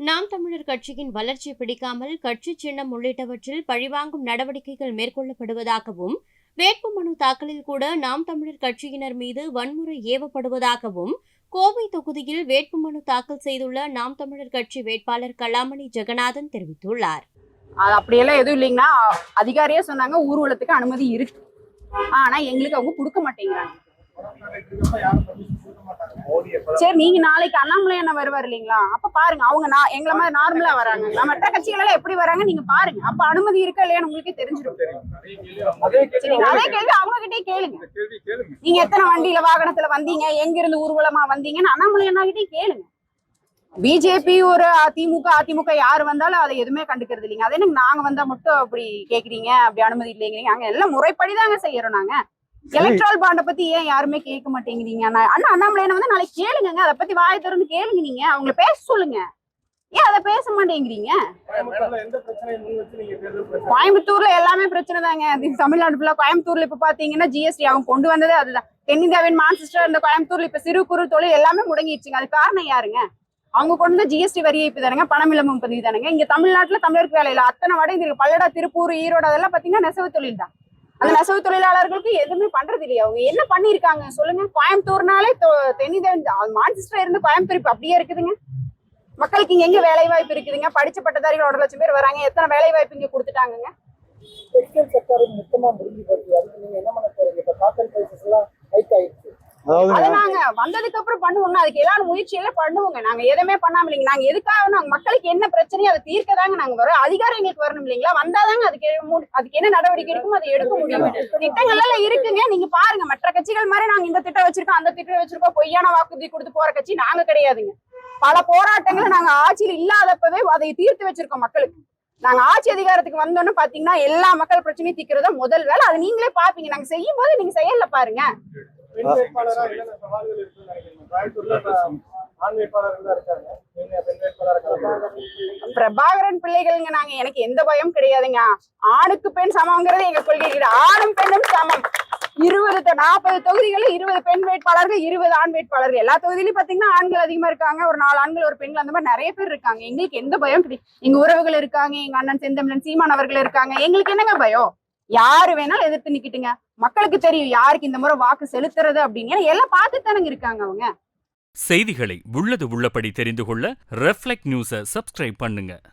நாம் தமிழர் கட்சியின் வளர்ச்சி பிடிக்காமல் கட்சி சின்னம் உள்ளிட்டவற்றில் பழிவாங்கும் நடவடிக்கைகள் மேற்கொள்ளப்படுவதாகவும், வேட்புமனு தாக்கலில் கூட நாம் தமிழர் கட்சியினர் மீது வன்முறை ஏவப்படுவதாகவும் கோவை தொகுதியில் வேட்புமனு தாக்கல் செய்துள்ள நாம் தமிழர் கட்சி வேட்பாளர் கலாமணி ஜெகநாதன் தெரிவித்துள்ளார். அப்படியெல்லாம் எதுவும் இல்லைங்கன்னா, அதிகாரியே சொன்னாங்க ஊர்வலத்துக்கு அனுமதி இருக்கு, ஆனா எங்களுக்கு அவங்க கொடுக்க மாட்டேங்கிறாங்க. சரி, நீங்க நாளைக்கு அண்ணாமலை அண்ணா வருவார் இல்லைங்களா, அப்ப பாருங்க. அவங்க எங்களை மாதிரி நார்மலா வராங்க, மற்ற கட்சிகள் எல்லாம் எப்படி வராங்க நீங்க பாருங்க. அப்ப அனுமதி இருக்கா இல்லையான்னு உங்களுக்கே தெரிஞ்சிடும். அதே கேள்வி அவங்க கிட்டே கேளுங்க. நீங்க எத்தனை வண்டியில வாகனத்துல வந்தீங்க, எங்க இருந்து ஊர்வலமா வந்தீங்கன்னு அண்ணாமலை அண்ணா கிட்டே கேளுங்க. பிஜேபி ஒரு அதிமுக யாரு வந்தாலும் அதை எதுவுமே கண்டுக்கிறது இல்லைங்க. அதே நாங்க வந்தா மட்டும் அப்படி கேக்குறீங்க, அப்படி அனுமதி இல்லைங்க. நாங்க எல்லாம் முறைப்படிதாங்க செய்யறோம். நாங்க எலக்ட்ரல் பாண்டை பத்தி ஏன் யாருமே கேட்க மாட்டேங்கிறீங்க? அண்ணாமலை வந்து நாளைக்கு கேளுங்க, அதை பத்தி வாயை திறந்து கேளுங்க. நீங்க அவங்களை பேச சொல்லுங்க, ஏன் அதை பேச மாட்டேங்கிறீங்க? கோயம்புத்தூர்ல எல்லாமே பிரச்சனை தாங்க. தமிழ்நாடு ஃபுல்லா கோயம்புத்தூர்ல இப்ப பாத்தீங்கன்னா ஜிஎஸ்டி அவங்க கொண்டு வந்ததே அதுதான். தென்னிந்தியாவின் மான்செஸ்டர் இந்த கோயம்புத்தூர்ல இப்ப சிறு குறு தொழில் எல்லாமே முடங்கிடுச்சுங்க. அது காரணம் யாருங்க? அவங்க கொண்டு வந்து ஜிஎஸ்டி வரி ஏய்ப்பு தானுங்க, பணமிழமும் பதிவு தானுங்க. இங்க தமிழ்நாட்டுல தமிழருக்கு வேலை இல்லை. அத்தனை வட இந்திய பல்லடா, திருப்பூர், ஈரோடு அதெல்லாம் பாத்தீங்கன்னா நெசவு தொழில் தான். அந்த நெசவு தொழிலாளர்களுக்கு எதுவுமே பண்றது இல்லையா? அவங்க என்ன பண்ணிருக்காங்க சொல்லுங்க? கோயம்புத்தூர்னாலே தென்னிந்தியா மான்செஸ்டர் இருந்து கோயம்புத்தூர் இப்ப அப்படியே இருக்குதுங்க. மக்களுக்கு இங்க எங்க வேலை வாய்ப்பு இருக்குதுங்க? படிச்ச பட்டதாரிகள் 1,00,000 பேர் வராங்க. எத்தனை வேலை வாய்ப்பு இங்க கொடுத்துட்டாங்க? அதை நாங்க வந்ததுக்கு அப்புறம் பண்ணுவோங்க. அதுக்கு எல்லாரும் முயற்சி எல்லாம் பண்ணுவோங்க. நாங்க எதுவுமே பண்ணாம இல்லைங்க. நாங்க எதுக்காக நாங்க மக்களுக்கு என்ன பிரச்சனையோ அதை தீர்க்கதாங்க நாங்க வரோம். அதிகாரம் எங்களுக்கு வரணும் இல்லைங்களா? வந்தாதாங்க அதுக்கு என்ன நடவடிக்கை எடுக்கும் அதை எடுக்க முடியும். திட்டங்கள் எல்லாம் இருக்குங்க, நீங்க பாருங்க. மற்ற கட்சிகள் மாதிரி நாங்க இந்த திட்டம் வச்சிருக்கோம், அந்த திட்டம் வச்சிருக்கோம், பொய்யான வாக்குறுதி கொடுத்து போற கட்சி நாங்க கிடையாதுங்க. பல போராட்டங்களை நாங்க ஆட்சியில் இல்லாதப்பவே அதை தீர்த்து வச்சிருக்கோம் மக்களுக்கு. நாங்க ஆட்சி அதிகாரத்துக்கு வந்தோன்னு பாத்தீங்கன்னா எல்லா மக்கள் பிரச்சனையும் தீர்க்கிறதா முதல் வேலை. அது நீங்களே பாப்பீங்க. நாங்க செய்யும் போது நீங்க செயல்ல பாருங்க. பிரபாகரன் பிள்ளைகள்ங்க. நாங்க எனக்கு எந்த பயம் கிடையாதுங்க. ஆணுக்கு பெண் சமம்ங்கிறது எங்க கொள்கை. ஆணும் பெண்ணும் சமம். 40 தொகுதிகளில் 20 பெண் வேட்பாளர்கள், 20 ஆண் வேட்பாளர்கள். எல்லா தொகுதியிலும் பாத்தீங்கன்னா ஆண்கள் அதிகமா இருக்காங்க. ஒரு 4 ஆண்கள் ஒரு பெண்கள், அந்த மாதிரி நிறைய பேர் இருக்காங்க. எங்களுக்கு எந்த பயம் கிடையாது. எங்க உறவுகள் இருக்காங்க, எங்க அண்ணன் செந்தமிழன் சீமான் அவர்கள் இருக்காங்க. எங்களுக்கு என்னங்க பயம்? யாரு வேணாலும் எதிர்த்து நிக்கிட்டுங்க. மக்களுக்கு தெரியும் யாருக்கு இந்த முறை வாக்கு செலுத்துறது அப்படின்னு. எல்லாம் பார்த்துத்தானங்க இருக்காங்க அவங்க. செய்திகளை உள்ளது உள்ளபடி தெரிந்து கொள்ள ரெஃப்ளெக்ட் நியூஸை சப்ஸ்கிரைப் பண்ணுங்க.